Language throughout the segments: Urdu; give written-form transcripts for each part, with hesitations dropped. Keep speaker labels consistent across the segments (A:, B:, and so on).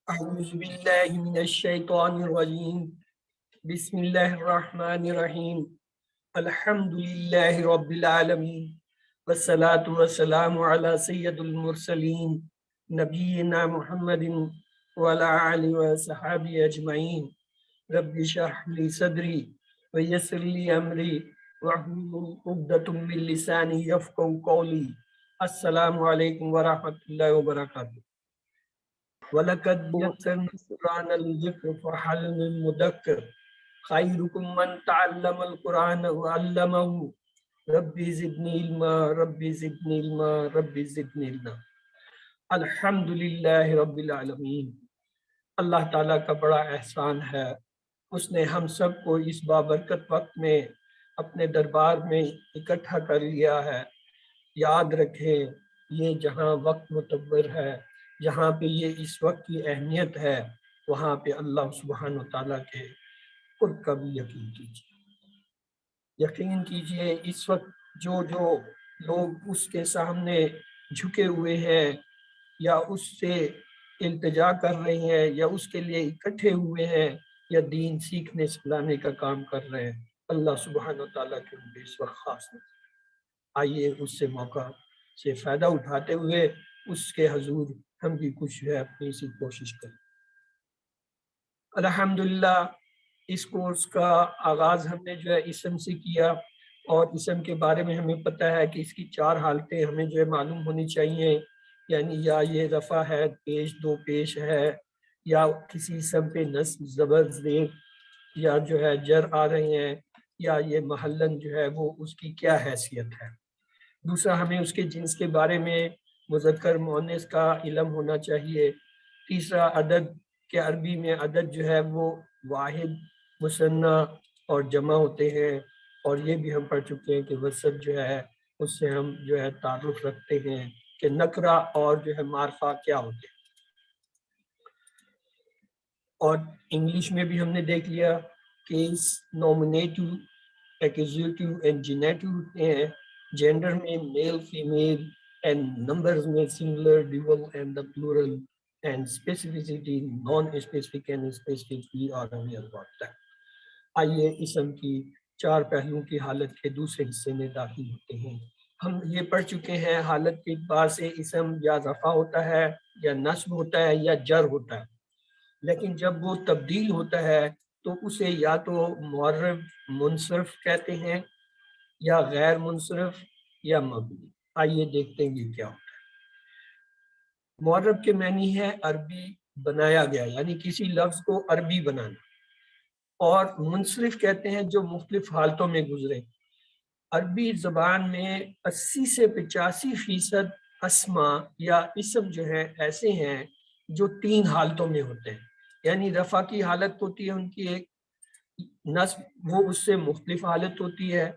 A: اعوذ باللہ من الشیطان الرجیم بسم اللہ الرحمن الرحیم الحمد للہ رب العالمین والصلاة والسلام علی سید المرسلین نبینا محمد وعلی آلہ وصحبہ اجمعین رب اشرح لی صدری ویسر لی امری واحلل عقدۃ من لسانی یفقہوا قولی۔ السلام علیکم ورحمۃ اللہ وبرکاتہ۔ وَلَقَدْ يَسَّرْنَا الْقُرْآنَ لِلذِّكْرِ فَهَلْ مِن مُّدَّكِّرٍ خَيْرُكُم مَّن تَعَلَّمَ الْقُرْآنَ وَعَلَّمَهُ رَبِّ زِدْنِی عِلْمًا رَبِّ زِدْنِی عِلْمًا رَبِّ زِدْنِی عِلْمًا۔ الحمدللہ رب العالمین۔ اللہ تعالیٰ کا بڑا احسان ہے، اس نے ہم سب کو اس بابرکت وقت میں اپنے دربار میں اکٹھا کر لیا ہے۔ یاد رکھیں یہ جہاں وقت معتبر ہے، جہاں پہ یہ اس وقت کی اہمیت ہے، وہاں پہ اللہ سبحانہ وتعالیٰ کے قرب کا بھی یقین کیجیے۔ یقین کیجیے اس وقت جو لوگ اس کے سامنے جھکے ہوئے ہیں یا اس سے التجا کر رہے ہیں یا اس کے لیے اکٹھے ہوئے ہیں یا دین سیکھنے سکھلانے کا کام کر رہے ہیں، اللہ سبحانہ وتعالیٰ کے ان اس وقت خاص ہے۔ آئیے اس سے موقع سے فائدہ اٹھاتے ہوئے اس کے حضور ہم بھی کچھ ہے اپنی سی کوشش کریں۔ الحمدللہ اس کورس کا آغاز ہم نے اسم سے کیا، اور اسم کے بارے میں ہمیں پتہ ہے کہ اس کی 4 حالتیں ہمیں معلوم ہونی چاہیے، یعنی یا یہ رفع ہے، پیش دو پیش ہے، یا کسی اسم پہ نصب زبر زیر یا جر آ رہے ہیں، یا یہ محلن وہ اس کی کیا حیثیت ہے۔ دوسرا ہمیں اس کے جنس کے بارے میں مذکر مؤنث کا علم ہونا چاہیے۔ تیسرا عدد کے عربی میں عدد وہ واحد، مثنیٰ اور جمع ہوتے ہیں، اور یہ بھی ہم پڑھ چکے ہیں کہ وسط اس سے ہم تعارف رکھتے ہیں کہ نکرہ اور معرفہ کیا ہوتے ہیں۔ اور انگلش میں بھی ہم نے دیکھ لیا کہ نومینیٹو، ایکوزیٹو اینڈ جینیٹو ہوتے ہیں، جینڈر میں میل فیمیل، اینڈ نمبرز میں singular dual and the plural، and specificity non specific and specific بھی آ رہے ہیں۔ آئیے اسم کی 4 پہلوؤں کی حالت کے دوسرے حصے میں داخل ہوتے ہیں۔ ہم یہ پڑھ چکے ہیں حالت کے اعتبار سے اسم یا رفع ہوتا ہے یا نصب ہوتا ہے یا جر ہوتا ہے، لیکن جب وہ تبدیل ہوتا ہے تو اسے یا تو معرب منصرف کہتے ہیں یا غیر منصرف یا مبنی۔ آئیے دیکھتے ہیں یہ کیا ہوتا ہے۔ معرب کے معنی ہے عربی بنایا گیا، یعنی کسی لفظ کو عربی بنانا، اور منصرف کہتے ہیں جو مختلف حالتوں میں گزرے۔ عربی زبان میں 80 سے 85% اسما یا اسم ایسے ہیں جو 3 حالتوں میں ہوتے ہیں، یعنی رفع کی حالت ہوتی ہے ان کی ایک، نصب وہ اس سے مختلف حالت ہوتی ہے،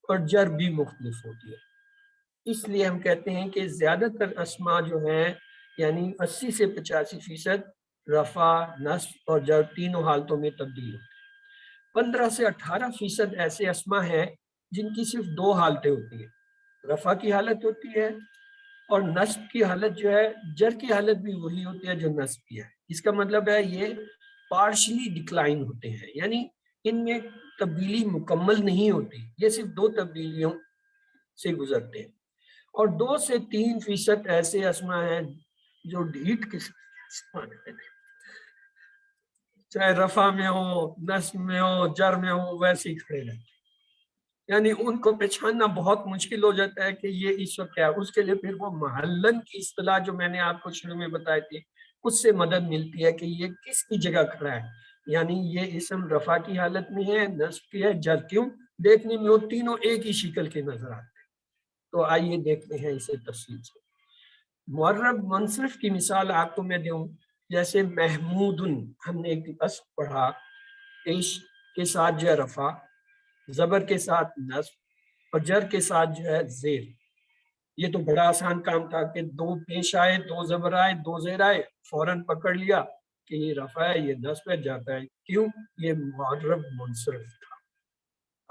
A: اور جر بھی مختلف ہوتی ہے۔ اس لیے ہم کہتے ہیں کہ زیادہ تر اسما ہیں یعنی 80 سے 85% رفع، نصب اور جر تینوں حالتوں میں تبدیل ہوتے ہیں۔ 15 سے 18% ایسے اسما ہیں جن کی صرف 2 حالتیں ہوتی ہیں، رفع کی حالت ہوتی ہے اور نصب کی حالت جر کی حالت بھی وہی ہوتی ہے جو نصب کی ہے۔ اس کا مطلب ہے یہ پارشلی ڈکلائن ہوتے ہیں، یعنی ان میں تبدیلی مکمل نہیں ہوتی، یہ صرف 2 تبدیلیوں سے گزرتے ہیں۔ اور 2 سے 3% ایسے اسما ہیں جو ڈھیٹ قسم کے اسما ہیں، چاہے رفع میں ہو، نصب میں ہو، جر میں ہو، ویسے ہی کھڑے رہتے ہیں، یعنی ان کو پہچاننا بہت مشکل ہو جاتا ہے کہ یہ اس وقت کیا ہے۔ اس کے لیے پھر وہ محلن کی اصطلاح جو میں نے آپ کو شروع میں بتائی تھی اس سے مدد ملتی ہے کہ یہ کس کی جگہ کھڑا ہے، یعنی یہ اسم رفع کی حالت میں ہے، نصب کی ہے، جر کیوں، دیکھنے میں وہ تینوں ایک ہی شکل کے نظر آتے ہیں۔ تو آئیے دیکھتے ہیں اسے تفصیل سے۔ معرب منصرف کی مثال آپ کو میں دوں، جیسے محمود، ہم نے ایک اسم پڑھا، پیش کے ساتھ رفع، زبر کے ساتھ نصب اور جر کے ساتھ زیر۔ یہ تو بڑا آسان کام تھا کہ 2 پیش آئے، 2 زبر آئے، 2 زیر آئے، فوراً پکڑ لیا کہ یہ رفع ہے، یہ نصب ہے، جاتا ہے، کیوں؟ یہ معرب منصرف تھا،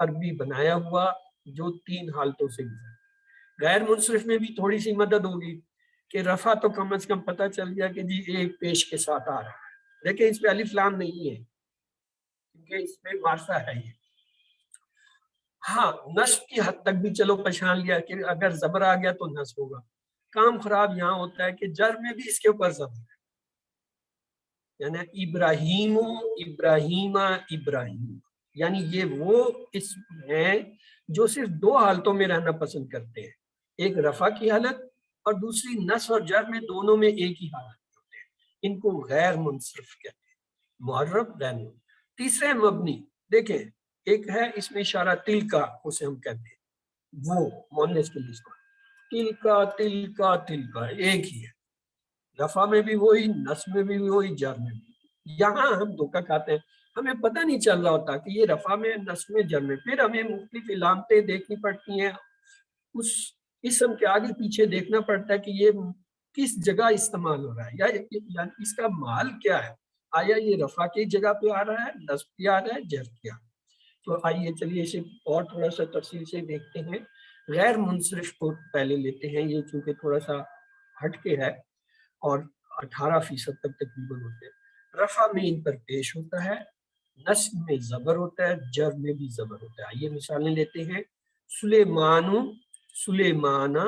A: عربی بنایا ہوا جو 3 حالتوں سے گزرا۔ غیر منصرف میں بھی تھوڑی سی مدد ہوگی کہ رفع تو کم از کم پتہ چل گیا کہ جی ایک پیش کے ساتھ آ رہا ہے، دیکھیں اس پہ الف لام نہیں ہے کیونکہ اس میں وارثہ ہے یہ. ہاں نصب کی حد تک بھی چلو پہچان لیا کہ اگر زبر آ گیا تو نصب ہوگا. کام خراب یہاں ہوتا ہے کہ جر میں بھی اس کے اوپر زبر ہے، یعنی ابراہیم ابراہیم ابراہیم، یعنی یہ وہ اسم ہیں جو صرف دو حالتوں میں رہنا پسند کرتے ہیں، ایک رفع کی حالت اور دوسری نصب اور جر میں دونوں میں ایک ہی حالت ہوتے ہیں. ان کو غیر منصرف کہتے ہیں، معرب غیر منصرف. تیسرے ہے مبنی. دیکھیں ایک ہے اس میں اشارہ تل کا، اسے ہم کہتے ہیں وہ مؤنث کے لیے تل کا ایک ہی ہے، رفع میں بھی وہی، نصب میں بھی وہی، جر میں بھی. یہاں ہم دھوکہ کھاتے ہیں، ہمیں پتہ نہیں چل رہا ہوتا کہ یہ رفع میں، نصب میں، جر میں. پھر ہمیں مختلف علامتیں دیکھنی پڑتی ہیں، اس اسم کے آگے پیچھے دیکھنا پڑتا ہے کہ یہ کس جگہ استعمال ہو رہا ہے، یا اس کا مال کیا ہے، آیا یہ رفع کی جگہ پہ آ رہا ہے، نصب کی آ رہا ہے، جر کی آ رہا ہے. تو آئیے چلیے اسے اور تھوڑا سا تفصیل سے دیکھتے ہیں. غیر منصرف کو پہلے لیتے ہیں، یہ چونکہ تھوڑا سا ہٹ کے ہے اور 18% تک تقریباً ہوتے ہیں. رفع میں ان پر پیش ہوتا ہے، نصب میں زبر ہوتا ہے، جر میں بھی زبر ہوتا ہے. آئیے مثالیں لیتے ہیں. سلیمانو سلیمانا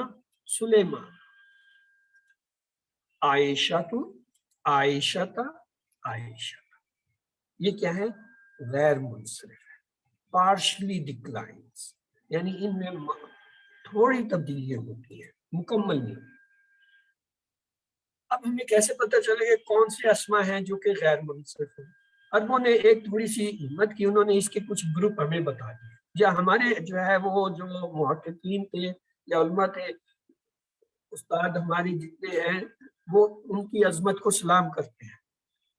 A: سلیمان، عائشہ عائشہ عائشہ. یہ کیا ہے؟ غیر منصرف ہے، پارشلی ڈکلائنز، یعنی ان میں تھوڑی تبدیلیاں ہوتی ہیں، مکمل نہیں. اب ہمیں کیسے پتہ چلے کہ کون سے اسما ہیں جو کہ غیر منصرف ہیں؟ عربوں نے ایک تھوڑی سی ہمت کی، انہوں نے اس کے کچھ گروپ ہمیں بتا دیے. یا ہمارے جو ہے وہ جو محققین تھے یا علماء تھے، استاد ہماری جتنے ہیں، وہ ان کی عظمت کو سلام کرتے ہیں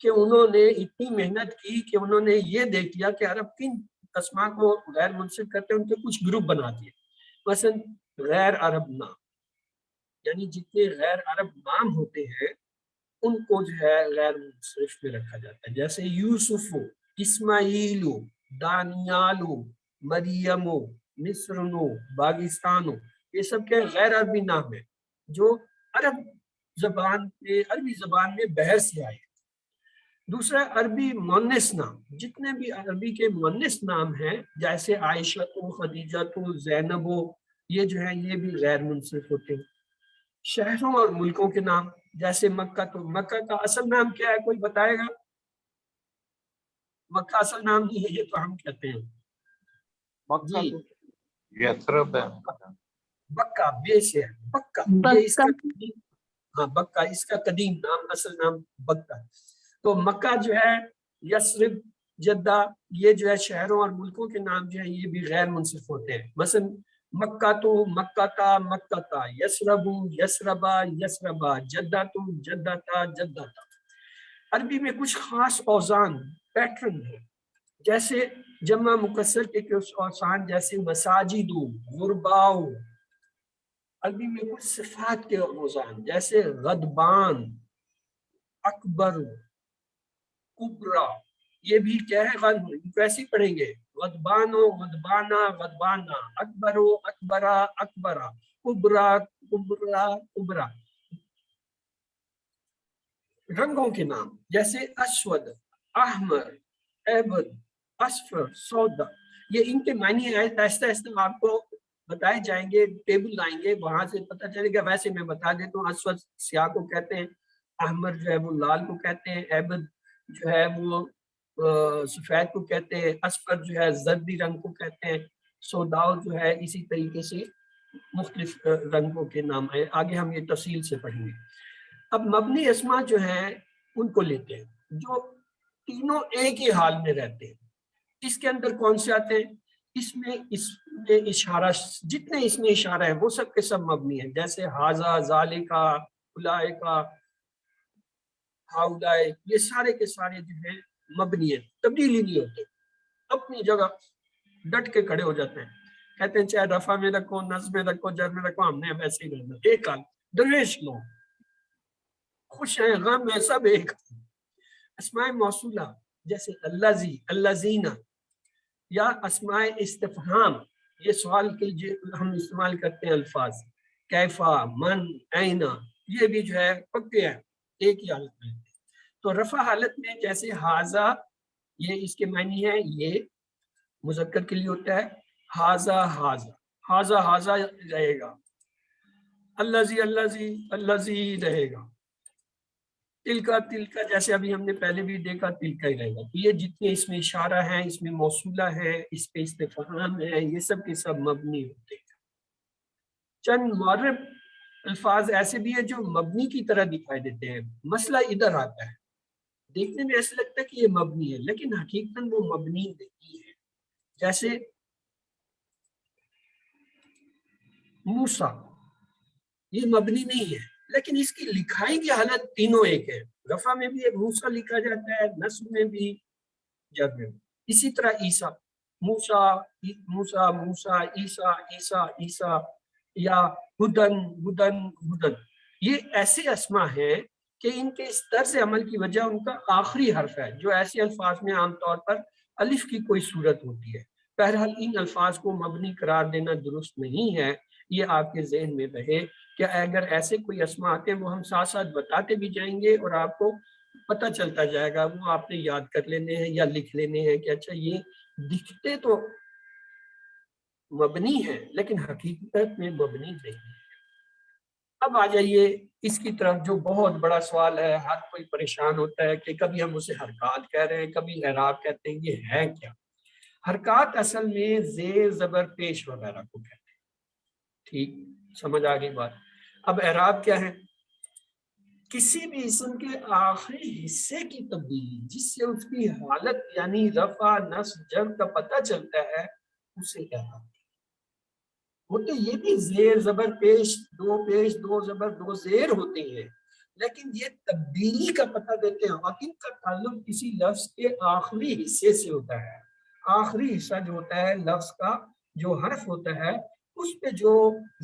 A: کہ انہوں نے اتنی محنت کی کہ انہوں نے یہ دیکھ لیا کہ عرب کن اسما کو غیر منصرف کرتے ہیں، ان کے کچھ گروپ بنا دیے. مثلا غیر عرب نام، یعنی جتنے غیر عرب نام ہوتے ہیں ان کو جو ہے غیر منصرف میں رکھا جاتا ہے. جیسے یوسف، اسماعیل، دانیال، مریم، مصر، باغستان، یہ سب کے غیر عربی نام ہیں جو عربی زبان میں بحث سے آئے. دوسرا عربی مؤنث نام، جتنے بھی عربی کے مؤنث نام ہیں جیسے عائشہ، خدیجہ، زینب، یہ جو ہے یہ بھی غیر منصرف ہوتے ہیں. شہروں اور ملکوں کے نام جیسے مکہ، تو مکہ کا اصل نام کیا ہے، کوئی بتائے گا؟ مکہ اصل نام نہیں ہے، یہ تو ہم کہتے ہیں جی
B: یثرب ہے،
A: بکہ بے سے ہے، بکہ یہ اس کا قدیم، ہاں بکہ اس کا قدیم نام، اصل نام بکہ. تو مکہ جو ہے، یثرب، جدہ، یہ جو ہے شہروں اور ملکوں کے نام جو ہے یہ بھی غیر منصرف ہوتے ہیں. مثلا مکہ تو مکہ تا مکہ تا، یثرب یثربا یثربا، جدہ تو جدہ تا جدہ تا. عربی میں کچھ خاص اوزان، پیٹرن ہے، جیسے جمع مکسر کے کچھ اوزان جیسے مساجد، غرباؤ. عربی میں کچھ صفات کے اوزان جیسے غضبان، اکبر، کبرا. یہ بھی کیا ہے، ویسے ہی پڑھیں گے، غضبانو غضبانا غضبانا، اکبرو اکبرا اکبرا، کبرا کبرا کبرا. رنگوں کے نام جیسے اسود، احمر، ایبد، اصفر، سودا. یہ ان کے معنی آہستہ آہستہ آپ کو بتائے جائیں گے، ٹیبل لائیں گے وہاں سے پتہ چلے گا. ویسے میں بتا دیتا ہوں، اسود سیاہ کو کہتے ہیں، احمر جو ہے وہ لال کو کہتے ہیں، ایبد جو ہے وہ سفید کو کہتے ہیں، اصفر جو ہے زردی رنگ کو کہتے ہیں، سوداؤ جو ہے اسی طریقے سے مختلف رنگوں کے نام ہیں. آگے ہم یہ تفصیل سے پڑھیں گے. اب مبنی اسما جو ہیں ان کو لیتے ہیں جو تینوں ایک ہی حال میں رہتے ہیں. اس کے اندر کون سے آتے ہیں؟ اس میں اشارہ، جتنے اس میں اشارہ ہے وہ سب کے سب مبنی ہیں. جیسے حاذا، ذالکا، اولئکا، ہاؤلائے، یہ سارے کے سارے جو ہیں مبنی ہیں، تبدیلی نہیں ہوتے، اپنی جگہ ڈٹ کے کھڑے ہو جاتے ہیں. کہتے ہیں چاہے رفع میں رکھو، نصب میں رکھو، جر میں رکھو، ہم نے ویسے ہی رہنا. ایک حال، درویش لوگ، خوش ہیں، غم ہے، سب ایک. اسماء موصولہ جیسے اللذی، اللذین، یا اسماء استفہام، یہ سوال کے ہم استعمال کرتے ہیں الفاظ، کیفا، من، اینا، یہ بھی جو ہے پکے ہیں، ایک ہی حالت میں. تو رفع حالت میں جیسے حاضہ، یہ اس کے معنی ہے یہ مذکر کے لیے ہوتا ہے، حاضہ حاضہ، حاضہ حاضہ رہے گا، الذی الذی الذی رہے گا، تلکا تلکا جیسے ابھی ہم نے پہلے بھی دیکھا تلکا ہی رہے گا. تو یہ جتنے اس میں اشارہ ہیں، اس میں موصولہ ہے، اس پہ استفہام ہے، یہ سب کے سب مبنی ہوتے ہیں. چند معرب الفاظ ایسے بھی ہیں جو مبنی کی طرح دکھائی دیتے ہیں. مسئلہ ادھر آتا ہے، دیکھنے میں ایسا لگتا ہے کہ یہ مبنی ہے، لیکن حقیقتاً وہ مبنی نہیں ہے. جیسے موسیٰ، یہ مبنی نہیں ہے، لیکن اس کی لکھائی کی حالت تینوں ایک ہے. رفع میں بھی ایک موسیٰ لکھا جاتا ہے، نصب میں بھی، جر میں بھی. اسی طرح عیسیٰ، موسیٰ موسیٰ موسیٰ، عیسیٰ عیسیٰ عیسیٰ، یا ہدن ہدن ہدن. یہ ایسے اسما ہیں کہ ان کے اس طرز عمل کی وجہ ان کا آخری حرف ہے، جو ایسے الفاظ میں عام طور پر الف کی کوئی صورت ہوتی ہے. بہرحال ان الفاظ کو مبنی قرار دینا درست نہیں ہے. یہ آپ کے ذہن میں رہے کہ اگر ایسے کوئی اسما آتے ہیں وہ ہم ساتھ ساتھ بتاتے بھی جائیں گے اور آپ کو پتہ چلتا جائے گا، وہ آپ نے یاد کر لینے ہیں یا لکھ لینے ہیں کہ اچھا یہ دکھتے تو مبنی ہے لیکن حقیقت میں مبنی نہیں ہے. اب آ جائیے اس کی طرف جو بہت بڑا سوال ہے، ہر کوئی پریشان ہوتا ہے کہ کبھی ہم اسے حرکات کہہ رہے ہیں، کبھی اعراب کہتے ہیں. یہ ہے کیا؟ حرکات اصل میں زیر زبر پیش وغیرہ کو کہتے ہیں. ٹھیک سمجھ آ گئی بات. اب اعراب کیا ہے؟ کسی بھی اسم کے آخری حصے کی تبدیلی جس سے اس کی حالت یعنی رفع نصب جر کا پتہ چلتا ہے اسے اعراب ہوتے. یہ بھی زیر زبر پیش دو زبر دو زیر ہوتے ہیں، لیکن یہ تبدیلی کا پتہ دیتے ہیں اور ان کا تعلق کسی لفظ کے آخری حصے سے ہوتا ہے. آخری حصہ جو ہوتا ہے لفظ کا، جو حرف ہوتا ہے، اس پہ جو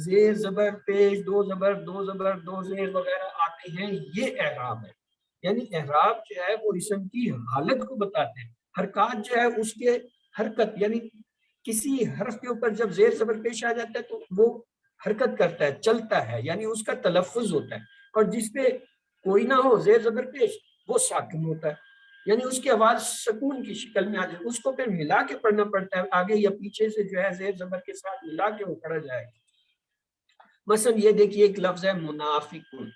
A: زیر زبر پیش دو زبر دو زیر وغیرہ آتے ہیں، یہ اعراب ہے. یعنی اعراب جو ہے وہ اسم کی حالت کو بتاتے ہیں. حرکات جو ہے اس کے حرکت، یعنی کسی حرف کے اوپر جب زیر زبر پیش آ جاتا ہے تو وہ حرکت کرتا ہے، چلتا ہے، یعنی اس کا تلفظ ہوتا ہے. اور جس پہ کوئی نہ ہو زیر زبر پیش وہ ساکن ہوتا ہے، یعنی اس کی آواز سکون کی شکل میں آ جائے. اس کو پھر ملا کے پڑھنا پڑتا ہے، آگے یا پیچھے سے جو ہے زیر زبر کے ساتھ ملا کے وہ پڑھا جائے گا. مثلا یہ دیکھیے ایک لفظ ہے منافقون.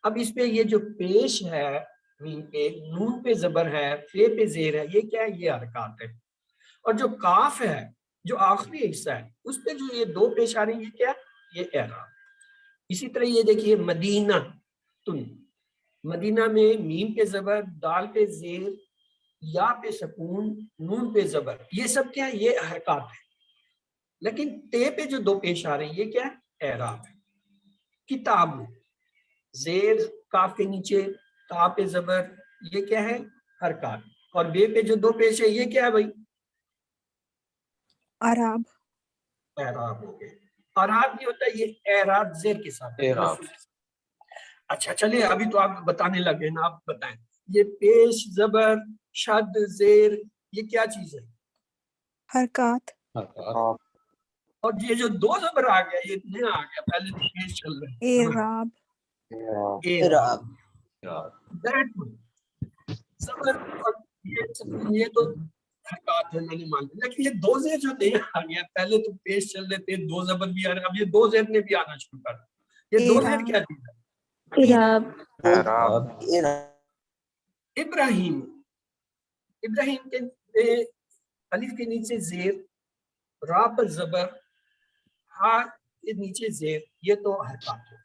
A: اب اس پہ یہ جو پیش ہے، میم پہ نون پہ زبر ہے، فے پہ زیر ہے، یہ کیا ہے؟ یہ حرکات ہے. اور جو کاف ہے جو آخری حصہ ہے اس پہ جو یہ دو پیش آ رہی ہیں، یہ کیا؟ یہ اعراب. اسی طرح یہ دیکھیے مدینہ تن، مدینہ میں میم پہ زبر، دال پہ زیر، یا پہ سکون، نون پہ زبر، یہ سب کیا ہے؟ یہ حرکات ہے. لیکن تے پہ جو دو پیش آ رہی ہیں، یہ کیا ہے؟ اعراب ہے. کتاب زیر کاف کے نیچے تا پہ زبر، یہ کیا ہے؟ حرکات. اور بے پہ جو دو پیش ہے، یہ کیا ہے بھائی؟
C: اعراب.
A: اعراب ہو گئے. اعراب نہیں ہوتا، یہ اعراب زیر کے ساتھ ہے.
B: اعراب.
A: اچھا چلیے ابھی تو آپ بتانے لگے نا، آپ بتائیں یہ پیش زبر شد زیر یہ کیا چیز ہے؟
C: حرکات.
A: اور یہ جو دو زبر آ گیا، یہ اتنے آ گیا، پہلے تو پیش چل رہے ہیں.
C: اعراب.
A: اعراب زبر اور یہ تو حرکات ہے، میں نے مان لیا. لیکن یہ دو زیر جو نہیں آ گیا، پہلے تو پیش چل رہے تھے، دو زبر بھی آ رہے، اب یہ دو زیر نے بھی آنا شروع کر. یہ دو زیر کیا چیز ہے؟ ابراہیم. ابراہیم کے الف کے نیچے زیر، را پر زبر، ہا کے نیچے زیر، یہ تو حرکات ہو.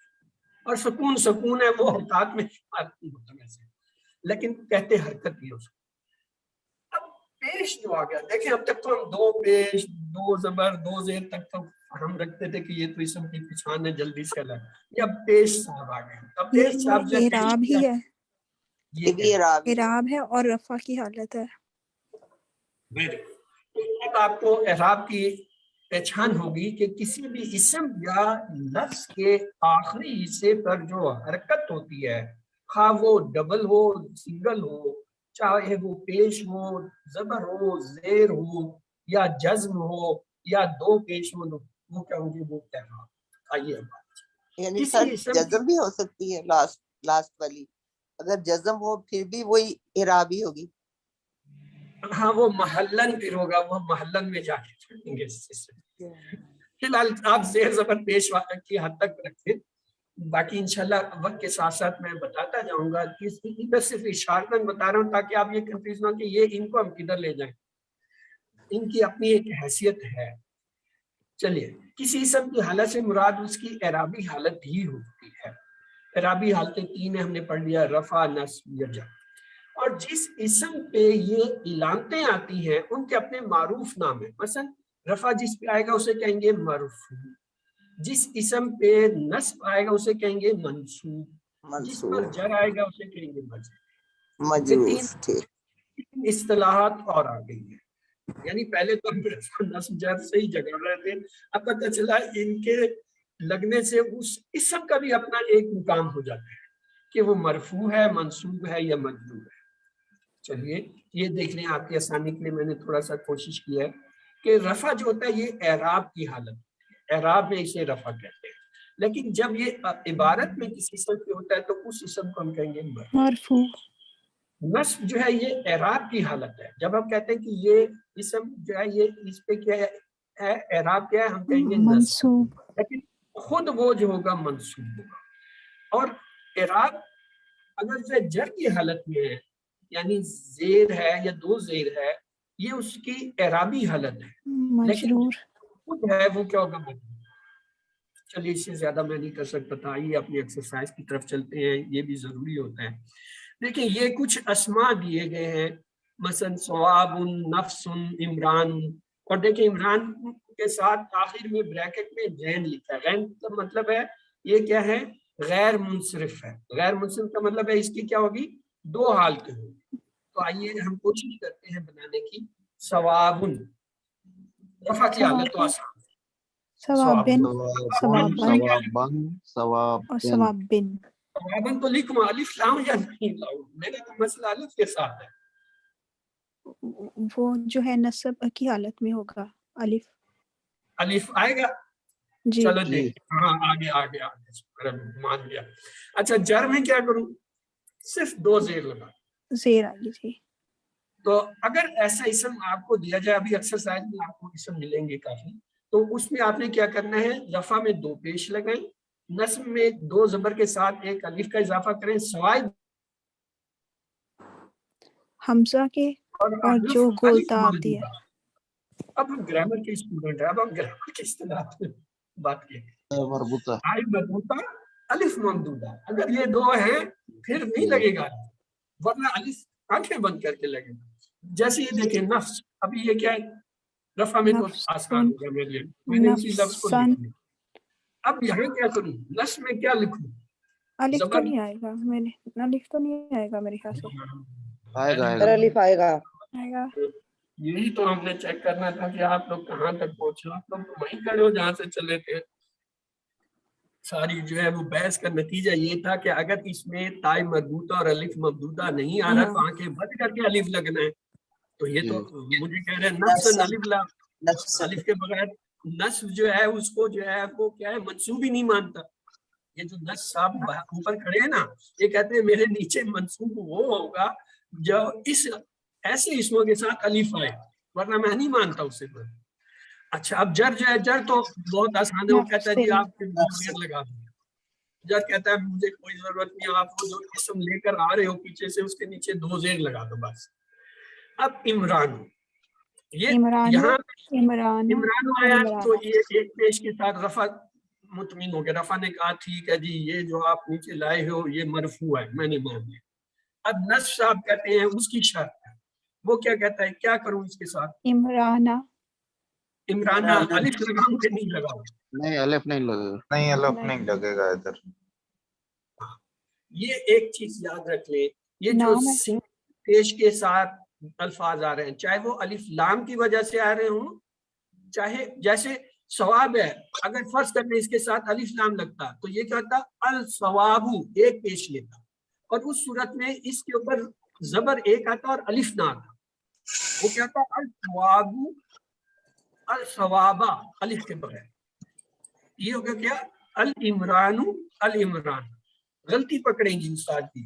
A: اور سکون سکون ہے، وہ حرکات میں لیکن کہتے حرکت بھی اس کو. اب پیش جو آ گیا، دیکھیں اب تک تو ہم دو پیش دو زبر دو زیر تک تو ہم رکھتے تھے کہ یہ تو اسم کی پہچان ہے، جلدی سے الگ. یہ اب پیش صاحب آ گئے. اب پیش صاحب جو
C: اعراب ہی ہے،
A: یہ بھی
C: اعراب ہے اور رفع کی حالت ہے.
A: اب آپ کو اعراب کی پہچان ہوگی کہ کسی بھی اسم یا لفظ کے آخری حصے پر جو حرکت ہوتی ہے، خواہ وہ ڈبل ہو سنگل ہو، چاہے وہ پیش ہو زبر ہو زیر ہو یا جزم ہو یا دو پیش ہو، وہ کیا ہوگی؟ وہ اعراب. آئیے
D: یعنی سر جزم بھی ہو سکتی ہے لاسٹ والی. اگر جزم ہو پھر بھی وہی اعرابی ہوگی.
A: ہاں وہ محلن پھر ہوگا, وہ محلن میں جا کے چھوڑیں گے. فی الحال آپ زیر زبر پیش کی حد تک رکھیں, باقی انشاءاللہ وقت کے ساتھ ساتھ میں بتاتا جاؤں گا. بس صرف اشارتاً بتا رہا ہوں تاکہ آپ یہ کنفیوز نہ ہو کہ یہ ان کو ہم کدھر لے جائیں, ان کی اپنی ایک حیثیت ہے. چلیے, کسی اسم کی حالت سے مراد اس کی اعرابی حالت ہی ہوتی ہے. اعرابی حالتیں تین ہیں, ہم نے پڑھ لیا, رفع, نصب یا جر. اور جس اسم پہ یہ علامتیں آتی ہیں ان کے اپنے معروف نام ہیں. مثلا رفع جس پہ آئے گا اسے کہیں گے مرفوع, جس اسم پہ نصب آئے گا اسے کہیں گے منصوب, جس پر
D: منصوب,
A: جر آئے گا اسے کہیں گے مجرور. یہ
D: مجرور. ٹھیک.
A: تین اصطلاحات اور آ گئی ہیں. یعنی پہلے تو ہم رفع نصب جر سے ہی جگڑ رہے تھے, اب پتہ چلا ان کے لگنے سے اس اسم کا بھی اپنا ایک مقام ہو جاتا ہے کہ وہ مرفوع ہے, منصوب ہے یا مجرور ہے. چلیے یہ دیکھ لیں, آپ کی آسانی کے لیے میں نے تھوڑا سا کوشش کی ہے کہ رفع جو ہوتا ہے یہ اعراب کی حالت, اعراب میں اسے رفع کہتے ہیں. لیکن جب یہ عبارت میں کسی اسم پہ ہوتا ہے تو اس اسم کو ہم کہیں گے
C: مرفوع.
A: نصب جو ہے یہ اعراب کی حالت ہے. جب ہم کہتے ہیں کہ یہ اسم جو ہے یہ اس پہ کیا ہے, اعراب کیا ہے, ہم کہیں گے نصب,
C: منصوب.
A: لیکن خود وہ جو ہوگا منصوب ہوگا. اور اعراب اگر جو جر کی حالت میں ہے, یعنی زیر ہے یا دو زیر ہے, یہ اس کی اعرابی حالت ہے, لیکن
C: مجرور.
A: خود ہے وہ کیا ہوگا مجرور. چلیے اس سے زیادہ میں نہیں کر سکتا تھا, آئیے اپنی ایکسرسائز کی طرف چلتے ہیں, یہ بھی ضروری ہوتا ہے. دیکھیں یہ کچھ اسماء دیے گئے ہیں, مثلا ثواب, نفس, عمران. اور دیکھیں عمران کے ساتھ آخر میں بریکٹ میں غین لکھا ہے. غین کا مطلب ہے یہ کیا ہے, غیر منصرف ہے. غیر منصرف کا مطلب ہے اس کی کیا ہوگی, دو حالتیں ہوگی. تو آئیے ہم کوشش کرتے ہیں بنانے کی. ثواب, رفع کی حالت تو آسان,
C: ثوابن. ثوابن
B: ثوابن
C: اور ثوابن.
A: ثوابن تو لکھوں, الف لاؤں یا نہیں لاؤں, میرا تو مسئلہ الف کے ساتھ ہے.
C: وہ جو ہے نصب کی حالت میں ہوگا, الف.
A: الف آئے گا,
C: جی.
A: چلو دیکھ, ہاں آگے آگے آگے مان لیا. اچھا جر میں کیا کروں, صرف دو زیر لگا.
C: زیر آگے. جی.
A: تو اگر ایسا اسم آپ کو دیا جائے, ابھی ایکسرسائز میں آپ کو اسم ملیں گے کافی, تو اس میں آپ نے کیا کرنا ہے, رفع میں دو پیش لگائیں, نصب میں دو زبر کے ساتھ ایک الف کا اضافہ کریں سوائے
C: حمزہ کے اور جو گولتا آتی ہے.
A: اب ہم گرامر کے اسٹوڈنٹ ہیں, اب ہم گرامر کے اصطلاح پہ بات کریں.
B: مربوطہ,
A: آئی مربوطہ, الف ممدودہ, اگر یہ دو ہیں پھر نہیں لگے گا, ورنہ الف آنکھیں بند کر کے لگے گا. جیسے یہ دیکھیں نفس, ابھی یہ کیا ہے, رفع میں تو آسان ہوگا میرے لیے, میں نے اسی لفظ کو لکھ لیا. اب یہاں کیا کروں, نفس میں کیا لکھوں,
C: الف تو نہیں آئے گا, میں نے الف تو نہیں آئے گا میرے خیال سے.
B: آئے گا
D: الف آئے گا.
C: آئے گا.
A: یہی تو ہم نے چیک کرنا تھا کہ آپ لوگ کہاں تک پہنچے. آپ لوگ تو وہیں کھڑے ہو جہاں سے چلے تھے. ساری جو ہے وہ بحث کا نتیجہ یہ تھا کہ اگر اس میں تائی مربوطہ اور الف ممدودہ نہیں آ رہا تو آنکھیں بند کر کے الف لگنا ہے. تو یہ تو مجھے کہہ رہے ہیں نفس الف لا, الف کے بغیر نصب جو ہے اس کو جو ہے وہ کیا ہے, منصوب ہی نہیں مانتا. یہ جو نصب صاحب اوپر کھڑے ہیں نا, یہ کہتے ہیں میرے نیچے منصوب وہ ہوگا جو اس ایسے اسموں کے ساتھ الف آئے, ورنہ میں نہیں مانتا اسے. اچھا اب جر جو ہے, جر تو بہت آسان ہے, وہ کہتا ہے جی آپ زیر لگا دیں. جر کہتا ہے مجھے کوئی ضرورت نہیں, آپ کو جو اسم لے کر آ رہے ہو پیچھے سے اس کے نیچے دو زیر لگا دو بس. اب عمران, یہ یہاں عمران آیا تو یہ ایک پیش کے ساتھ رفع مطمئن ہو گیا. رفع نے کہا ٹھیک ہے جی یہ جو آپ نیچے لائے ہو یہ مرفوع ہے, میں نے مان لیا. اب نصب صاحب کہتے ہیں اس کی شرط ہے, وہ کیا کہتا ہے, کیا کروں اس کے ساتھ,
C: عمرانہ.
A: عمرانہ الف لگاؤں کہ نہیں لگاؤں,
B: نہیں الف نہیں لگے گا,
E: نہیں الف نہیں لگے گا ادھر.
A: یہ ایک چیز یاد رکھ لیں, یہ جو
C: نام ہے.
A: سنگ پیش کے ساتھ الفاظ آ رہے ہیں, چاہے وہ الف لام کی وجہ سے آ رہے ہوں, چاہے جیسے ثواب ہے, اگر فرض کرنے اس کے ساتھ الف لام لگتا تو یہ کیا ہوتا, الثواب ایک پیش لیتا, اور اس صورت میں اس کے اوپر زبر ایک آتا اور الف نہ آتا, وہ کیا ہوتا, الثواب الثوابہ الف کے بغیر. یہ ہوگا کیا, العمران العمران. غلطی پکڑیں گی استاد کی,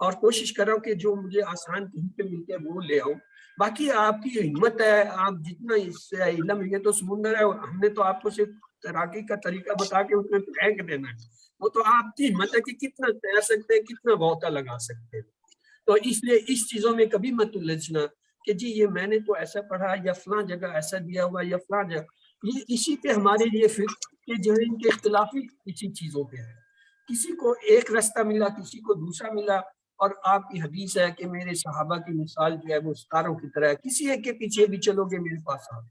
A: اور کوشش کر رہا ہوں کہ جو مجھے آسان کہیں پہ ملتے ہیں وہ لے آؤں. باقی آپ کی ہمت ہے, آپ جتنا اس سے علم, یہ تو سمندر ہے, ہم نے تو آپ کو صرف تیراکی کا طریقہ بتا کے اس میں پھینک دینا ہے. وہ تو آپ کی ہمت ہے کہ کتنا تیر سکتے ہیں, کتنا غوطہ لگا سکتے ہیں. تو اس لیے اس چیزوں میں کبھی مت الجھنا کہ جی یہ میں نے تو ایسا پڑھا یا فلاں جگہ ایسا دیا ہوا یا فلاں جگہ. یہ اسی پہ ہمارے لیے فکر کہ جو ہے ان کے اختلافی اسی چیزوں پہ ہے. کسی کو ایک راستہ ملا, کسی کو دوسرا ملا, اور آپ کی حدیث ہے کہ میرے صحابہ کی مثال جو ہے وہ ستاروں کی طرح ہے, کسی ایک کے پیچھے بھی چلو گے میرے پاس آپ.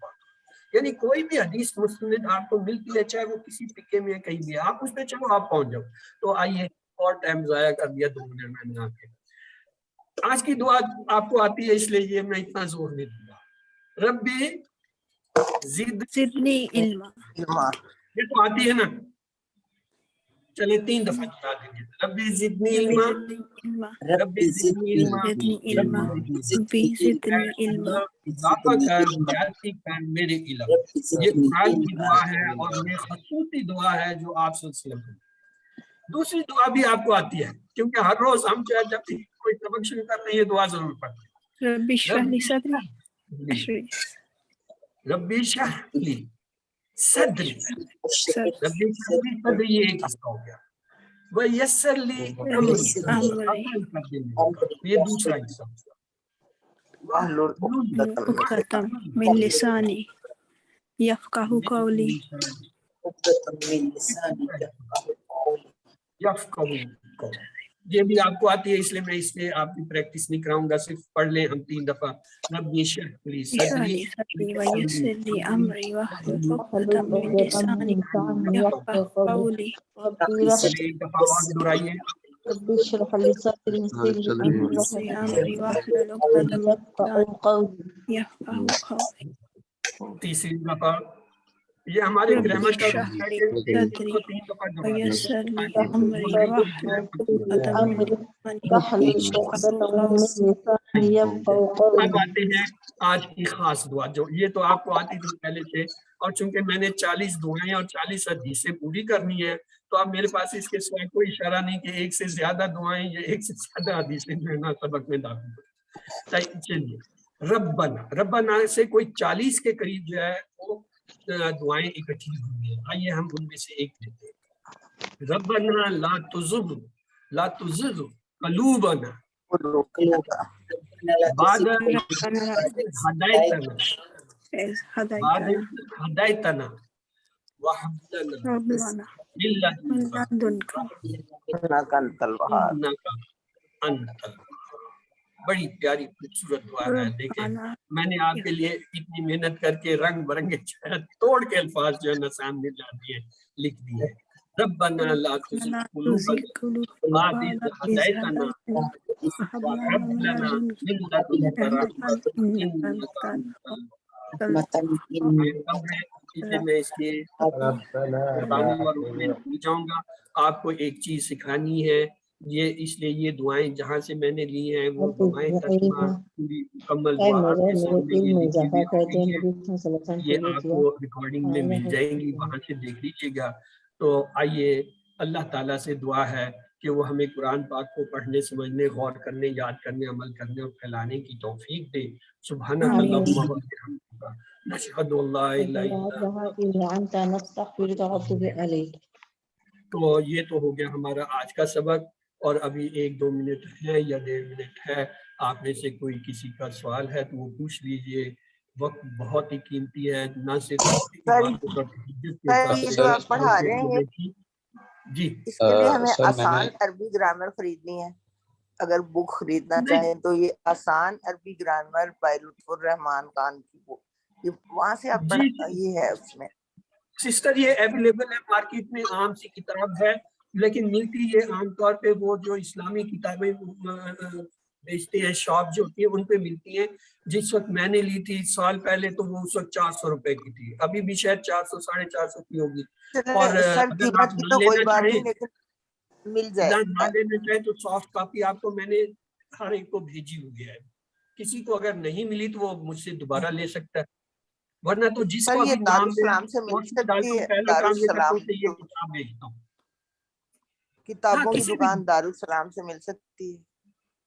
A: یعنی کوئی بھی حدیث مستند آپ کو ملتی ہے, چاہے وہ کسی فقہ میں کہیں بھی, آپ اس پہ چلو, آپ پہنچ جاؤ. تو آئیے, اور ٹائم ضائع کر دیا 2 منٹ میں نے آپ کے. آج کی دعا آپ کو آتی ہے اس لیے یہ میں اتنا زور نہیں دوں گا. ربی
C: زدنی علما.
A: یہ تو آتی ہے نا, چلے 3 دفعہ بتا دیں. ربی زدنی
C: ربی
A: علما,
C: زدنی علما.
A: ربی زدنی علما,
C: زدنی علما. ربی زدنی علما.
A: اضافہ کر, زیادتی کر میرے علم. یہ قرآن کی دعا ہے اور یہ خصوصی دعا ہے جو آپ صلی اللہ علیہ وسلم. دوسری دعا بھی آپ کو آتی ہے, کیونکہ ہر روز ہم جو ہے جب بھی کوئی سبق شروع کرتے ہیں یہ دعا ضرور پڑھتے ہیں.
C: ربی اشرح لی صدری.
A: ربی اشرح لی صدری. ربی اشرح لی صدری یہ ایک حصہ ہو گیا. ویسر لی امری, آسان کر دے میرے کام, یہ دوسرا حصہ ہو گیا.
C: عقدۃ من لسانی یفقہوا قولی. یہ بھی آپ کو آتی ہے, اس لیے میں اس پہ آپ کی پریکٹس نہیں کراؤں گا, صرف پڑھ لیں ہم 3 دفعہ. ربی اشرح لی صدری ویسر لی امری واحلل عقدۃ من لسانی یفقہوا قولی.
A: ایک دفعہ اور دہرائیے.
D: رب اشرح لي صدري ويسر لي امري
C: ویسر
D: واحلل
C: امری واحلل عقدۃ من
D: يفقهوا قولي.
C: یفقہوا قولی.
A: تیسری دفعہ. یہ ہمارے
C: رب
A: گرامر کا
C: اشرح
A: رول ہے
C: لی
A: کہ اس
C: صدری
A: کو 3 دفعہ دہرانا ہے.
C: ویسر لی
A: تاکہ
C: امری واحلل عقدۃ من
D: امري
C: لسانی
D: واحلل
C: یفقہوا
D: عقدة من
C: قولی.
D: لساني يفقهوا
A: اب
D: قولي.
A: آتے ہیں آج کی خاص دعا, جو یہ تو آپ کو آتی تھی پہلے سے, اور چونکہ میں نے 40 دعائیں اور 40 حدیثیں پوری کرنی ہے, تو اب میرے پاس اس کے سوا کوئی اشارہ نہیں کہ ایک سے زیادہ دعائیں یا ایک سے زیادہ حدیثیں جو ہے نا سبق میں داخل ہو. چلیے, ربنا, ربنا سے کوئی 40 کے قریب جو ہے وہ دعائیں اکٹھی ہوئی ہیں. آئیے ہم ان میں سے ایک لیتے ہیں. ربنا لا تزغ قلوبنا بعد
C: ربنا
A: ہدایتنا
C: ہدایتنا
A: وهب لنا
C: ربنا
A: من
C: من
A: لدنك
C: لدنک
A: انك انت الوهاب. بڑی پیاری خوبصورت دعا ہے. دیکھیں
C: ربنا
A: میں نے آپ کے لیے اتنی محنت کر کے رنگ برنگے توڑ کے الفاظ جو ہے نا سامنے لا دیے, لکھ دیے. ربنا لا تزغ
C: لا
A: قلوبنا
C: تزغ قلوبنا
A: بعد
C: بعد
A: إذ
C: إذ
A: هديتنا
C: هديتنا وهب
A: وهب
C: لنا
A: لنا
C: من
A: من
C: لدنك
A: لدنك
C: رحمة
A: رحمة
C: إنك
A: إنك
C: أنت
A: أنت
C: الوهاب.
A: یہ کم ہے, اس لیے میں اس کے قربانی اور اس میں نہیں جاؤں گا. آپ کو ایک چیز سکھانی ہے, یہ اس لیے یہ دعائیں جہاں سے میں نے لی ہیں وہ دعائیں ترجمہ پوری مکمل دعا آپ کے سامنے یہ لکھی ہوئی آ گئی ہیں. یہ آپ کو ریکارڈنگ میں مل جائیں گی, وہاں سے دیکھ لیجیے گا. تو آئیے, اللہ تعالیٰ سے دعا ہے کہ وہ ہمیں قرآن پاک کو پڑھنے, سمجھنے, غور کرنے, یاد کرنے, عمل کرنے اور پھیلانے کی توفیق دے. سبحانک اللہم و بحمدک نشہد ان لا الہ الا انت. تو یہ تو ہو گیا ہمارا آج کا سبق, اور ابھی 1-2 منٹ ہے یا 1.5 منٹ ہے. آپ میں سے کوئی کسی کا سوال ہے تو وہ پوچھ لیجئے. وقت بہت ہی قیمتی ہے, نہ صرف
F: یہ جو آپ پڑھا رہے ہیں
A: جی
F: اس کے لیے ہمیں آسان عربی گرامر خریدنی ہے. اگر بک خریدنا چاہیں تو یہ آسان عربی گرامر بائی لطف الرحمان خان کی بک, یہ وہاں سے آپ یہ ہے اس میں.
A: سسٹر یہ اویلیبل ہے مارکیٹ میں, عام سی کتاب ہے, لیکن ملتی ہے عام طور پہ وہ جو اسلامی کتابیں بیچتے ہیں, شاپ جو ہوتی ہے ان پہ ملتی ہیں. جس وقت میں نے لی تھی سال پہلے تو وہ اس وقت 400 روپے کی تھی, ابھی بھی شاید 400 450 کی ہوگی. اور
F: سر
A: اگر آپ
F: قیمت کی
A: نہ
F: تو کوئی
A: لینا
F: بات
A: چاہیں,
F: نہیں, لیکن مل جائے.
A: نہ لینا چاہیں تو سافٹ کاپی آپ کو میں نے ہر ایک کو بھیجی ہوئی ہے. کسی کو اگر نہیں ملی تو وہ مجھ سے دوبارہ لے سکتا ہے, ورنہ تو جس
F: سر
A: کو
F: یہ
A: ابھی نام ہے
F: دارالسلام سے مل
A: اس میں ڈالتا
F: سکتی
A: ہوں.
F: ہے,
A: پہلا کام یہ کرتا ہوں کہ یہ کتاب بھیجتا ہوں.
F: کتابوں کی
A: کسی بھی
F: دکان دارالسلام سے مل سکتی ہے.